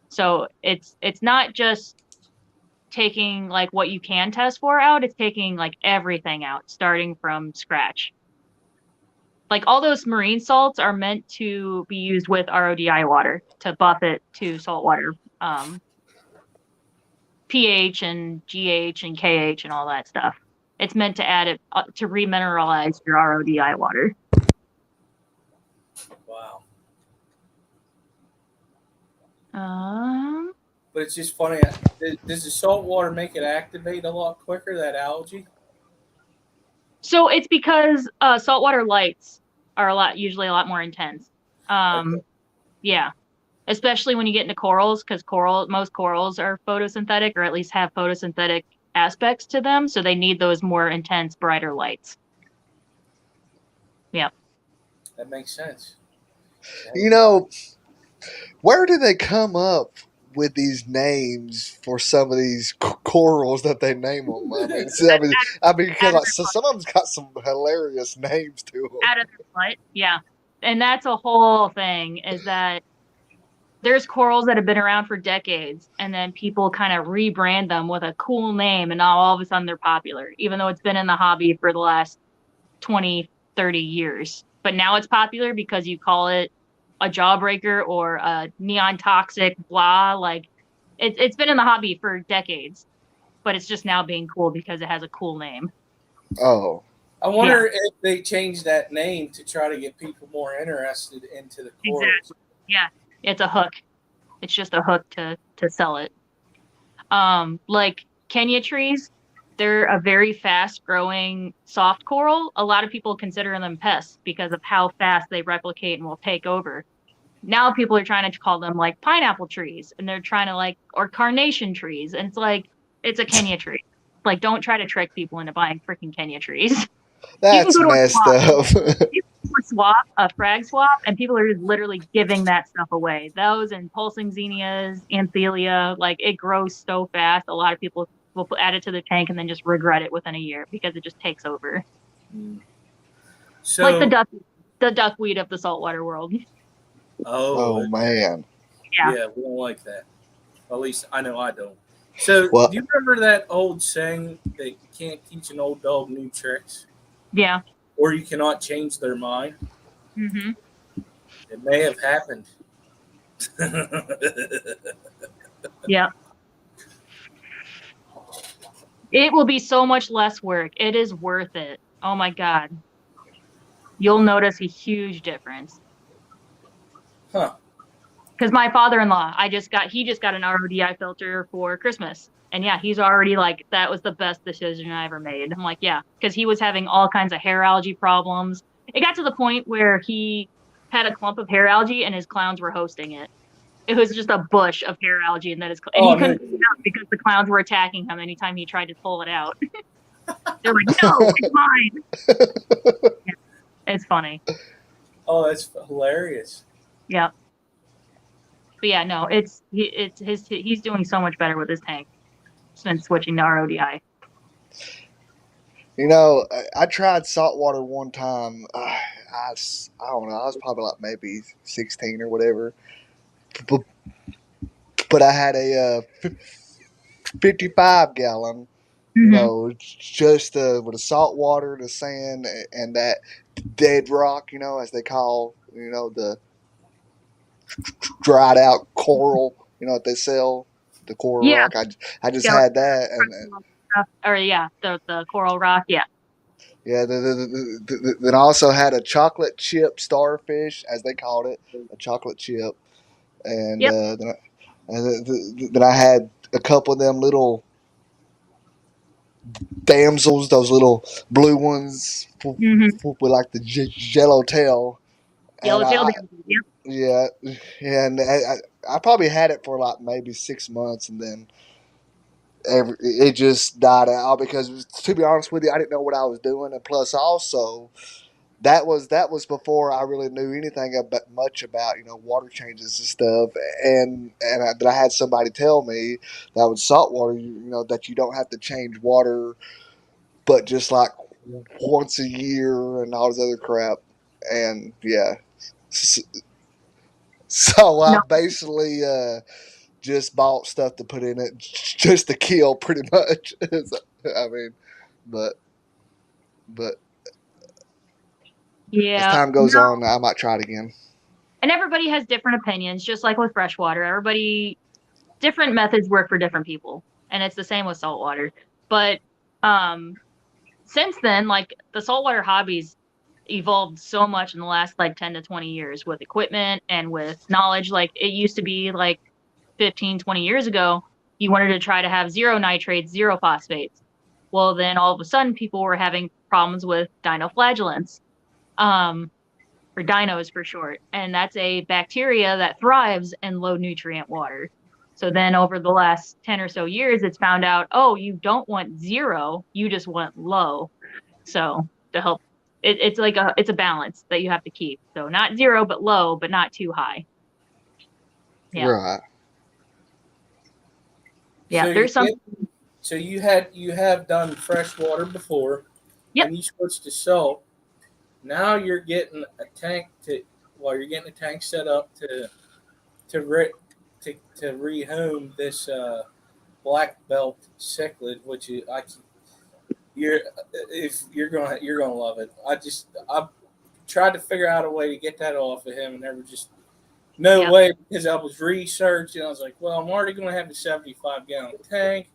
So it's not just taking like what you can test for out, it's taking like everything out starting from scratch. Like all those marine salts are meant to be used with RODI water to buff it to saltwater pH and GH and KH and all that stuff. It's meant to add it to remineralize your RODI water. Wow. But it's just funny. Does the salt water make it activate a lot quicker, that algae? So it's because saltwater lights are usually a lot more intense. Okay. Yeah. Especially when you get into corals, because most corals are photosynthetic, or at least have photosynthetic aspects to them. So they need those more intense, brighter lights. Yeah. That makes sense. You know, where do they come up with these names for some of these corals that they name them? I mean, because like, some of them's got some hilarious names to them. Out of their butt, yeah. And that's a whole thing, is that there's corals that have been around for decades, and then people kind of rebrand them with a cool name, and now all of a sudden they're popular, even though it's been in the hobby for the last 20, 30 years. But now it's popular because you call it a jawbreaker or a neon toxic blah. Like it's been in the hobby for decades, but it's just now being cool because it has a cool name. Oh, I wonder if they changed that name to try to get people more interested into the corals. Exactly. Yeah, it's a hook. It's just a hook to sell it. Like Kenya trees, they're a very fast growing soft coral. A lot of people consider them pests because of how fast they replicate and will take over. Now people are trying to call them like pineapple trees, and they're trying to like, or carnation trees. And it's like, it's a Kenya tree. Like, don't try to trick people into buying freaking Kenya trees. You can that's go to a messed swap. up. You can go to a frag swap, and people are literally giving that stuff away. Those and pulsing zinnias, anthelia, like it grows so fast. A lot of people will add it to their tank and then just regret it within a year because it just takes over. So, Like the duckweed of the saltwater world. Oh man. Yeah, we don't like that. At least I know I don't. So, Well, do you remember that old saying that you can't teach an old dog new tricks? Yeah. Or you cannot change their mind? Mm-hmm. It may have happened. Yeah. It will be so much less work. It is worth it. Oh my God. You'll notice a huge difference. Huh. Because my father-in-law, he just got an RODI filter for Christmas. And yeah, he's already like, that was the best decision I ever made. I'm like, yeah, because he was having all kinds of hair algae problems. It got to the point where he had a clump of hair algae and his clowns were hosting it. It was just a bush of hair algae, and he couldn't pull it out because the clowns were attacking him anytime he tried to pull it out. They're like, no, it's mine. Yeah, it's funny. Oh, that's hilarious. Yeah. But yeah, no, he's doing so much better with his tank since switching to RODI. You know, I tried saltwater one time. I don't know. I was probably like maybe 16 or whatever. But I had a 55 gallon. You know, just with the salt water, the sand, and that dead rock. You know, as they call the dried out coral. You know what they sell, the coral Yeah. rock. I just had that, and the coral rock. Yeah. yeah. Then I also had a chocolate chip starfish, as they called it, a chocolate chip, and Yep. then I had a couple of them little damsels, those little blue ones with like the yellow tail. And Yellowtail damsel. Yep. and I probably had it for like maybe 6 months, and then it just died out because, to be honest with you, I didn't know what I was doing, and plus also that was before I really knew anything much about water changes and stuff, and I had somebody tell me that with salt water, that you don't have to change water, but just like once a year and all this other crap, and yeah. So I No. basically just bought stuff to put in it just to kill, pretty much. I mean, but Yeah. as time goes on, I might try it again. And everybody has different opinions, just like with freshwater. Different methods work for different people, and it's the same with saltwater. But since then, like the saltwater hobbies evolved so much in the last like 10 to 20 years with equipment and with knowledge. Like it used to be like 15, 20 years ago, you wanted to try to have zero nitrates, zero phosphates. Well, then all of a sudden people were having problems with dinoflagellants, or dinos for short. And that's a bacteria that thrives in low nutrient water. So then over the last 10 or so years, it's found out, oh, you don't want zero, you just want low. So to help, it's like it's a balance that you have to keep. So not zero, but low, but not too high. Yeah. Right. Yeah. There's some. So you have done freshwater before, Yep. and you switched to salt. Now you're getting a tank set up to to rehome this black belt cichlid, which is, you're if you're gonna love it. I tried to figure out a way to get that off of him, and there was just no way, because I was researching. I was like, well, I'm already going to have a 75-gallon tank,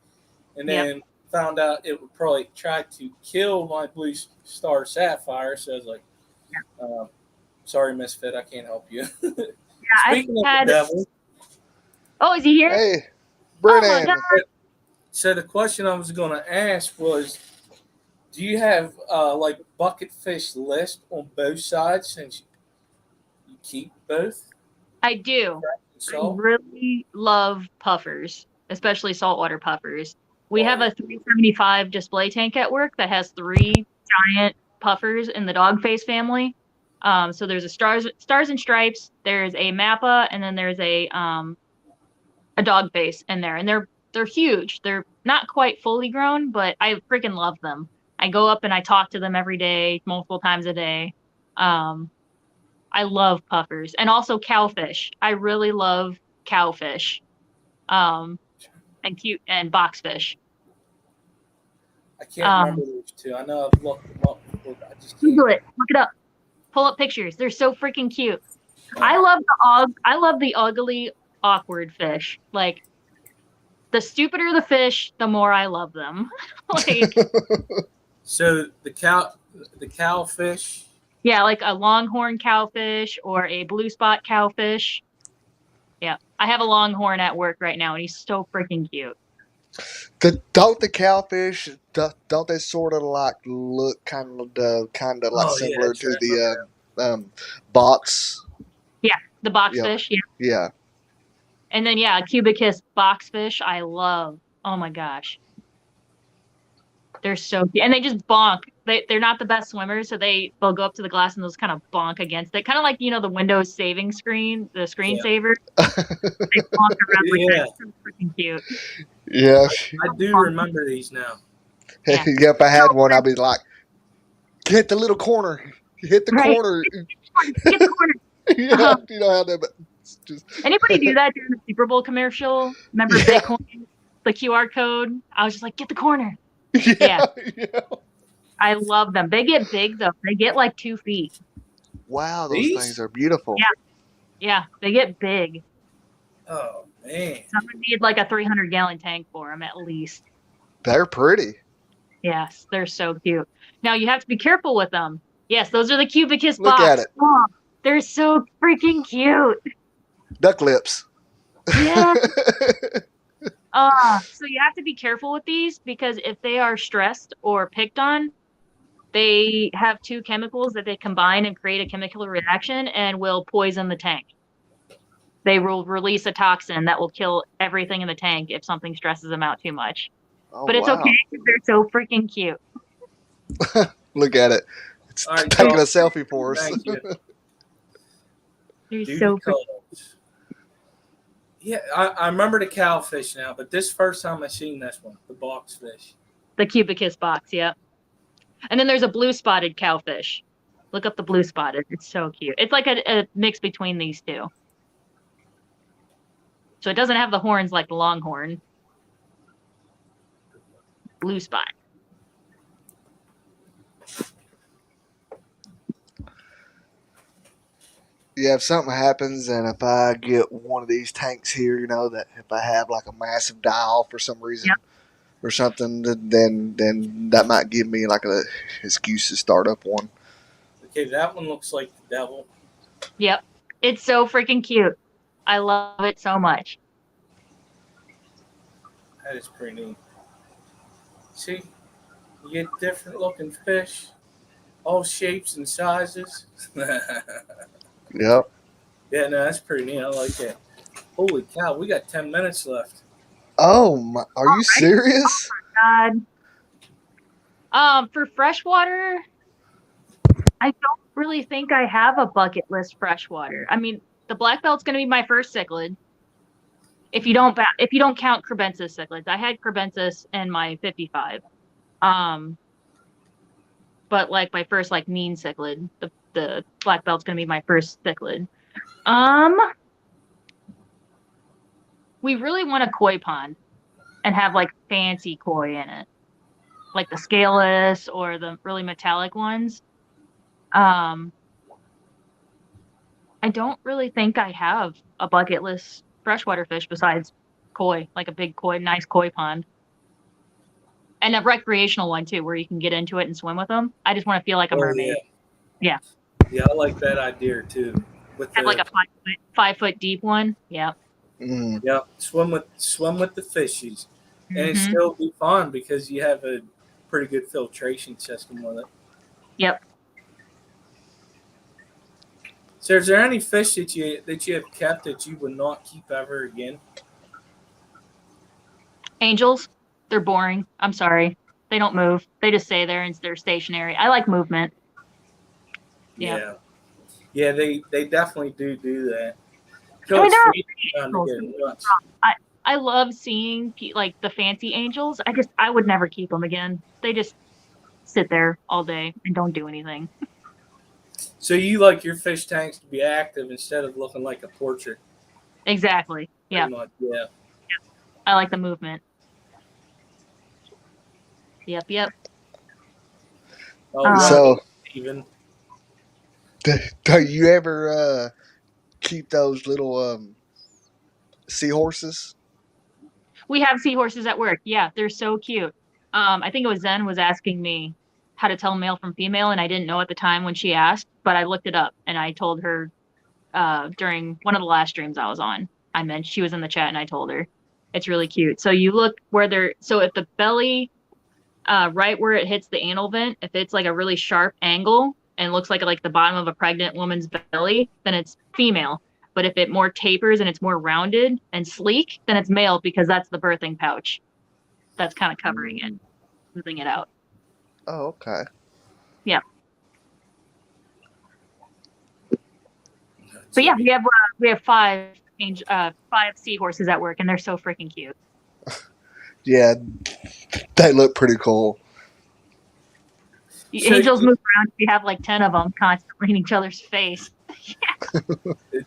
and then found out it would probably try to kill my blue star sapphire. So I was like, sorry, Misfit, I can't help you. Speaking of the devil. Oh, is he here? Hey, Brennan. Oh my God. So the question I was going to ask was, do you have like bucket fish list on both sides since you keep both? I do. I really love puffers, especially saltwater puffers. We have a 375 display tank at work that has 3 giant puffers in the dogface family. So there's a stars and stripes, there's a mappa, and then there's a dogface in there, and they're huge. They're not quite fully grown, but I freaking love them. I go up and I talk to them every day, multiple times a day. I love puffers, and also cowfish. I really love cowfish, and boxfish. I can't remember those two. I know I've looked them up before, but I just can't. Google it. Look it up. Pull up pictures. They're so freaking cute. I love the ugly, awkward fish. Like, the stupider the fish, the more I love them. Like, so the cowfish. Yeah, like a longhorn cowfish or a blue spot cowfish. Yeah, I have a longhorn at work right now, and he's so freaking cute. Don't the cowfish, don't they sort of like look kind of like similar to the box? Yeah, the boxfish. Yeah. And then cubicus boxfish. I love. Oh my gosh, they're so cute, and they just bonk. They're not the best swimmers, so they'll go up to the glass and they'll just kind of bonk against it, kind of like the Windows saving screen, the screensaver. They bonk around like that. It's so freaking cute. Yeah, I do remember these now. Yeah. If I had one, I'd be like, hit the little corner, hit the corner, hit the corner. Yeah, you know how that. Just... Anybody do that during the Super Bowl commercial? Remember Bitcoin, the QR code? I was just like, get the corner. Yeah. I love them. They get big though. They get like 2 feet. Wow, those things are beautiful. Yeah, they get big. Oh man! Someone need like a 300-gallon tank for them at least. They're pretty. Yes, they're so cute. Now you have to be careful with them. Yes, those are the cubicus box. Look at it. Oh, they're so freaking cute. Duck lips. Yeah. So you have to be careful with these, because if they are stressed or picked on, they have 2 chemicals that they combine and create a chemical reaction and will poison the tank. They will release a toxin that will kill everything in the tank if something stresses them out too much. Oh, but it's okay, because they're so freaking cute. Look at it. It's taking a selfie for us. Thank you. They're so freaking. Yeah, I remember the cowfish now, but this first time I seen this one, the boxfish. The cubicus box, yeah. And then there's a blue spotted cowfish. Look up the blue spotted. It's so cute. It's like a mix between these 2. So it doesn't have the horns like the longhorn. Blue spot. Yeah, if something happens and if I get one of these tanks here, that if I have like a massive die-off for some reason or something, then that might give me like a excuse to start up one. Okay, that one looks like the devil. Yep. It's so freaking cute. I love it so much. That is pretty neat. See, you get different looking fish, all shapes and sizes. Yep. Yeah, no, that's pretty neat. I like that. Holy cow, we got 10 minutes left. Oh my! Are you serious? Oh my God. For freshwater, I don't really think I have a bucket list freshwater. I mean, the black belt's going to be my first cichlid. If you don't count crebensis cichlids, I had crebensis in my 55. But like my first mean cichlid, the black belt's going to be my first cichlid. we really want a koi pond and have like fancy koi in it, like the scaleless or the really metallic ones. Um, I don't really think I have a bucket list freshwater fish besides koi, like a big koi, nice koi pond. And a recreational one too, where you can get into it and swim with them. I just want to feel like a Oh mermaid. Yeah. Yeah, I like that idea too. With Have like a 5 foot deep one. Yeah. Yeah, swim with the fishies, and it Mm-hmm. still be fun because you have a pretty good filtration system with it. Yep. So, is there any fish that you have kept that you would not keep ever again? Angels, they're boring. I'm sorry. They don't move. They just stay there and they're stationary. I like movement. Yeah. Yeah, they definitely do that. I mean, Nuts. I love seeing like the fancy angels. I would never keep them again. They just sit there all day and don't do anything. So you like your fish tanks to be active instead of looking like a portrait? Exactly. Yeah. Pretty much, yeah. I like the movement. Yep. Oh, So, even. do you ever keep those little seahorses? We have seahorses at work. Yeah, they're so cute. I think it was Zen was asking me how to tell male from female, and I didn't know at the time when she asked, but I looked it up and I told her during one of the last streams I was on. I meant she was in the chat and I told her. It's really cute. So you look where they're so if the belly right where it hits the anal vent, if it's like a really sharp angle and looks like the bottom of a pregnant woman's belly, then it's female. But if it more tapers and it's more rounded and sleek, then it's male because that's the birthing pouch. That's kind of covering it, moving it out. Oh, okay. Yeah. But yeah, we have five seahorses at work, and they're so freaking cute. Yeah, they look pretty cool. So angels move around. We have like 10 of them constantly in each other's face.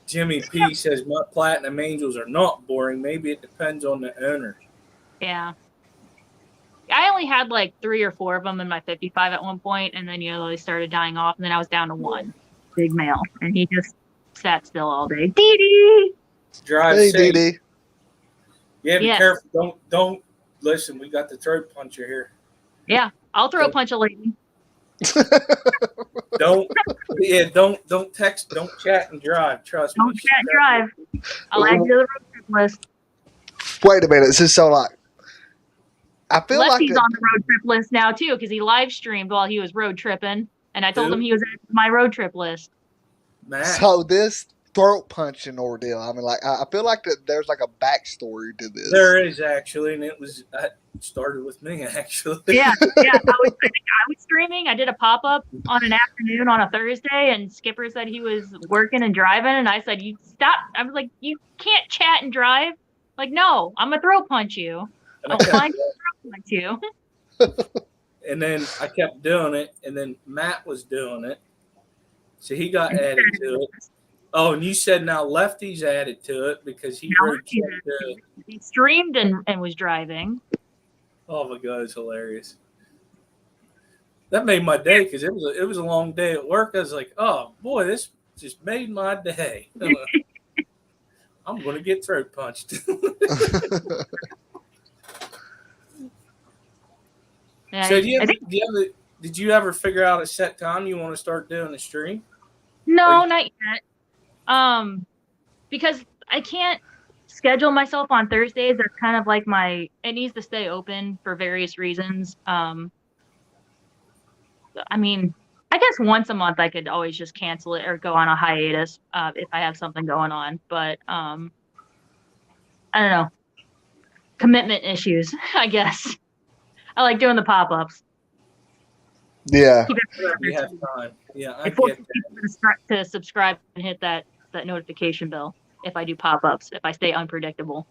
Jimmy P says my platinum angels are not boring. Maybe it depends on the owner. Yeah. I only had like 3 or 4 of them in my 55 at one point, and then they started dying off, and then I was down to one big male, and he just sat still all day. Dee Dee. Drive Hey, safe. Dee Dee. Yeah, be careful. Don't listen. We got the throat puncher here. Yeah, I'll throw a punch a lady. Don't text, don't chat and drive. Trust me. Don't chat and drive. I'll add you to the road trip list. Wait a minute. This is so like. I feel Lefty's like on the road trip list now too because he live streamed while he was road tripping, and I told him he was at my road trip list. Matt. So this throat punching ordeal. I mean, like I feel like that there's like a backstory to this. There is actually, and it started with me actually. Yeah. I think I was streaming. I did a pop up on an afternoon on a Thursday, and Skipper said he was working and driving, and I said, "You stop!" I was like, "You can't chat and drive." Like, no, I'm gonna throat punch you. I'll find you throat punch you. And then I kept doing it, and then Matt was doing it, so he got added to it. Oh, and you said now Lefty's added to it because he streamed and was driving. Oh my God, it's hilarious. That made my day because it was a long day at work. I was like, oh boy, this just made my day. I'm gonna get throat punched. Yeah, So did you ever figure out a set time you want to start doing the stream? No, not yet. Because I can't schedule myself on Thursdays. That's kind of like it needs to stay open for various reasons. I mean, I guess once a month I could always just cancel it or go on a hiatus if I have something going on. But I don't know. Commitment issues, I guess. I like doing the pop-ups. Yeah. We have time. Yeah, I it forces people to subscribe and hit that notification bell if I do pop-ups, if I stay unpredictable.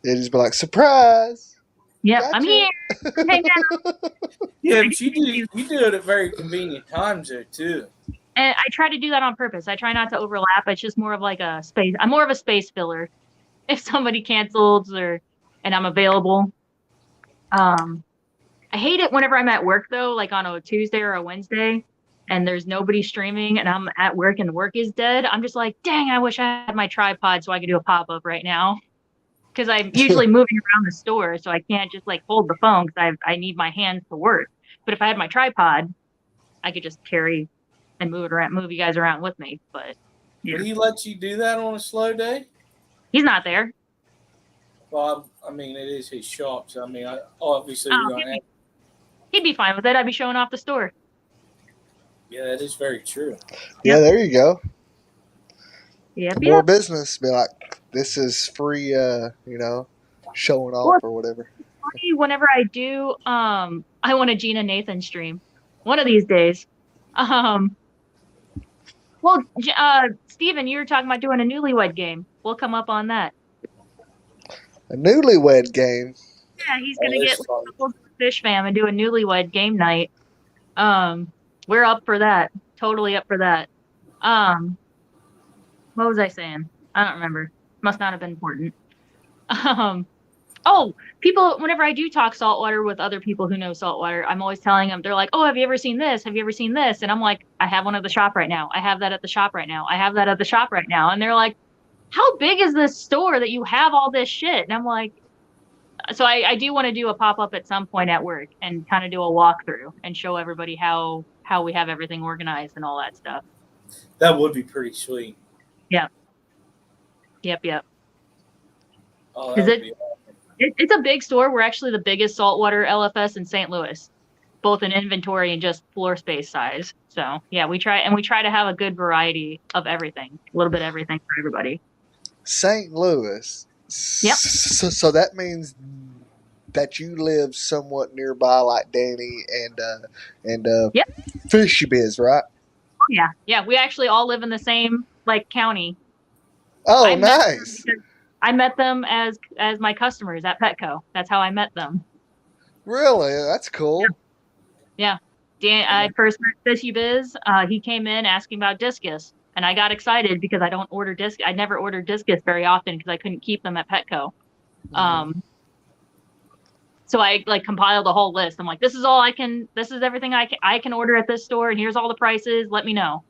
It just be like, surprise! Yep, Gotcha. I'm here. Hang out. Yeah, but you do it at very convenient times there too. And I try to do that on purpose. I try not to overlap. It's just more of like a space. I'm more of a space filler. if somebody cancels and I'm available. I hate it whenever I'm at work though, like on a Tuesday or a Wednesday, and there's nobody streaming, and I'm at work and the work is dead. I'm just like, dang, I wish I had my tripod so I could do a pop up right now. Because I'm usually moving around the store, so I can't just like hold the phone because I need my hands to work. But if I had my tripod, I could just carry and move it around, move you guys around with me. But yeah, Would he let you do that on a slow day? he's not there. Well, I mean, it is his shop, so I mean, obviously Oh, you're gonna have. he'd be fine with it. I'd be showing off the store. Yeah, that is very true. Yeah, there you go. Yep, More yep. business. Be like, this is free. Showing Well, off or whatever. funny, whenever I do, I want a Gina Nathan stream one of these days. Um, well, Steven, you were talking about doing a newlywed game. We'll come up on that. A newlywed game. Yeah, he's Oh, gonna it's get like, fun. couples of the Fish Fam and do a newlywed game night. We're up for that. Totally up for that. Um, what was I saying? I don't remember. Must not have been important. Um, oh, people, whenever I do talk saltwater with other people who know saltwater, I'm always telling them, they're like, oh, have you ever seen this? Have you ever seen this? And I'm like, I have one at the shop right now. I have that at the shop right now. I have that at the shop right now. And they're like, how big is this store that you have all this shit? And I'm like, so I do want to do a pop-up at some point at work and kind of do a walkthrough and show everybody how we have everything organized and all that stuff. That would be pretty sweet. Yep. Oh, Is that would it- be awesome. It's a big store. We're actually the biggest saltwater LFS in St. Louis, both in inventory and just floor space size. So yeah, we try to have a good variety of everything, a little bit of everything for everybody. St. Louis. Yep. So that means that you live somewhat nearby, like Danny and Yep. Fishy Biz, right? Yeah. We actually all live in the same like county. Oh, I met them nice. because I met them as my customers at Petco. That's how I met them. Really? That's cool. Yeah. I first met Fishy Biz. He came in asking about discus, and I got excited because I don't order disc. I never ordered discus very often because I couldn't keep them at Petco. So I like compiled a whole list. I'm like, this is everything I can order at this store, and here's all the prices. Let me know.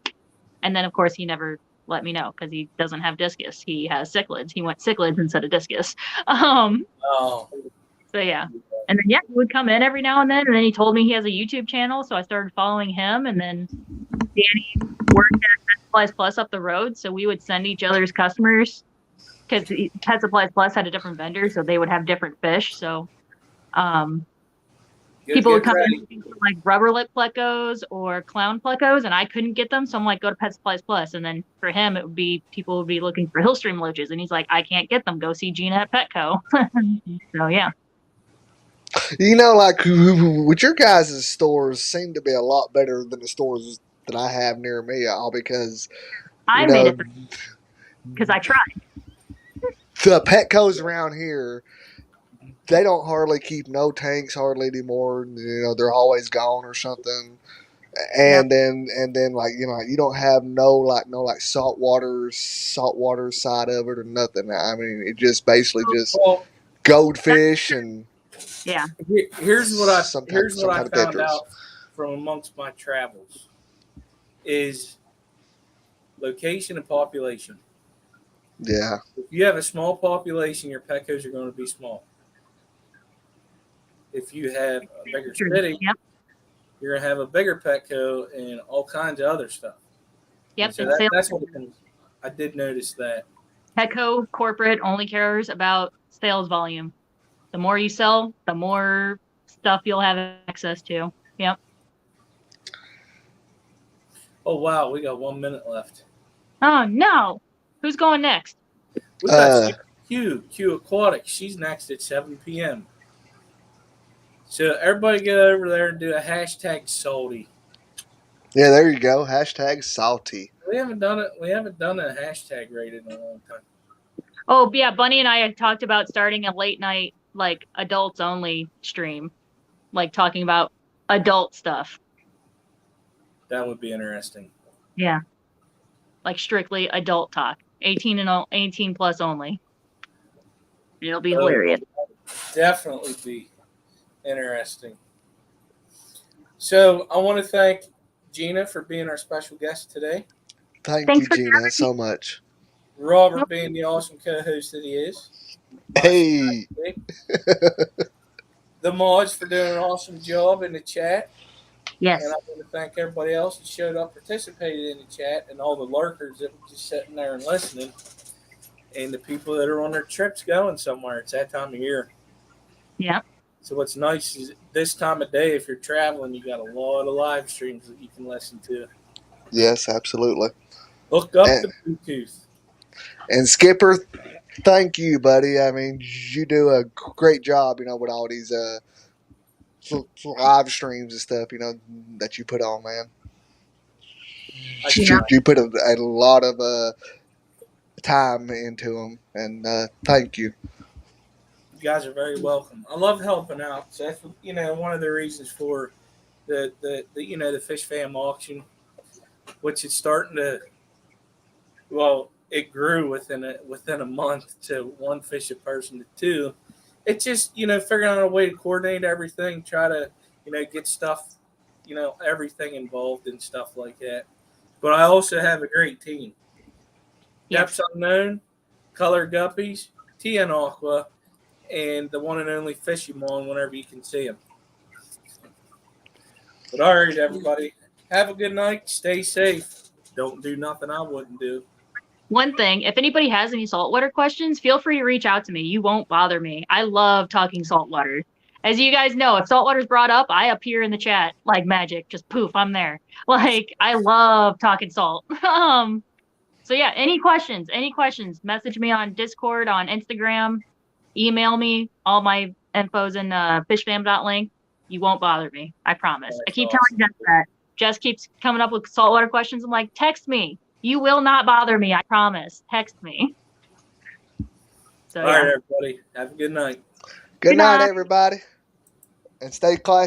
And then of course he never let me know because he doesn't have discus. He has cichlids. He went cichlids instead of discus. Oh, So yeah. And then he would come in every now and then he told me he has a YouTube channel, so I started following him, and then Danny worked at Pet Supplies Plus up the road, so we would send each other's customers because Pet Supplies Plus had a different vendor, so they would have different fish. So people would come in looking for like rubber lip plecos or clown plecos, and I couldn't get them, so I'm like, go to Pet Supplies Plus. And then for him, it would be people would be looking for Hillstream loaches, and he's like, I can't get them. Go see Gina at Petco. So yeah. You know, like with your guys' stores seem to be a lot better than the stores that I have near me, all because I made it because I tried. the Petcos around here, they don't hardly keep no tanks hardly anymore. You know, they're always gone or something. And then like you don't have no saltwater side of it or nothing. I mean, it just basically just goldfish and Yeah. Here's what I some found bedrooms. out from amongst my travels is location and population. Yeah. If you have a small population, your Petcos are going to be small. If you have a bigger city, you're going to have a bigger Petco and all kinds of other stuff. Yep. So that's what I did notice that. Petco corporate only cares about sales volume. The more you sell, the more stuff you'll have access to. Yep. Oh, wow. We got 1 minute left. Oh, no. Who's going next? We got Q Aquatics. She's next at 7 p.m. So everybody get over there and do a hashtag salty. Yeah, there you go. Hashtag salty. We haven't done it. We haven't done a hashtag rated in a long time. Oh, yeah. Bunny and I had talked about starting a late night, like adults only stream, like talking about adult stuff. That would be interesting. Yeah. Like strictly adult talk. 18 plus only. It'll be hilarious. Definitely be interesting. So I want to thank Gina for being our special guest today. Thank Thanks you, for Gina, so much. Robert being the awesome co-host that he is. Hey. The mods for doing an awesome job in the chat. Yes. And I want to thank everybody else that showed up, participated in the chat, and all the lurkers that were just sitting there and listening, and the people that are on their trips going somewhere. It's that time of year. Yeah. So what's nice is this time of day, if you're traveling, you got a lot of live streams that you can listen to. Yes, absolutely. Hook up the Bluetooth. And Skipper, thank you, buddy. I mean, you do a great job, with all these live streams and stuff, that you put on, man. You put a lot of time into them, and thank you. You guys are very welcome. I love helping out. So that's one of the reasons for the Fish Fam auction, which is starting to. Well, it grew within a month to one fish a person to two. It's just figuring out a way to coordinate everything, try to get stuff, everything involved and stuff like that. But I also have a great team. Yes. Depths Unknown, Color Guppies, TN Aqua, and the one and only Fishy Mon whenever you can see him. But all right, everybody, have a good night. Stay safe. Don't do nothing I wouldn't do. One thing, if anybody has any saltwater questions, feel free to reach out to me. You won't bother me. I love talking saltwater. As you guys know, if saltwater's brought up, I appear in the chat like magic. Just poof, I'm there. Like, I love talking salt. So yeah, any questions, message me on Discord, on Instagram, email me. All my info's in fishfam.link. You won't bother me. I promise. That's I keep awesome. telling Jess that. Jess keeps coming up with saltwater questions. I'm like, text me. You will not bother me. I promise. Text me. So All right, everybody. Have a good night. Good night, everybody. And stay classy.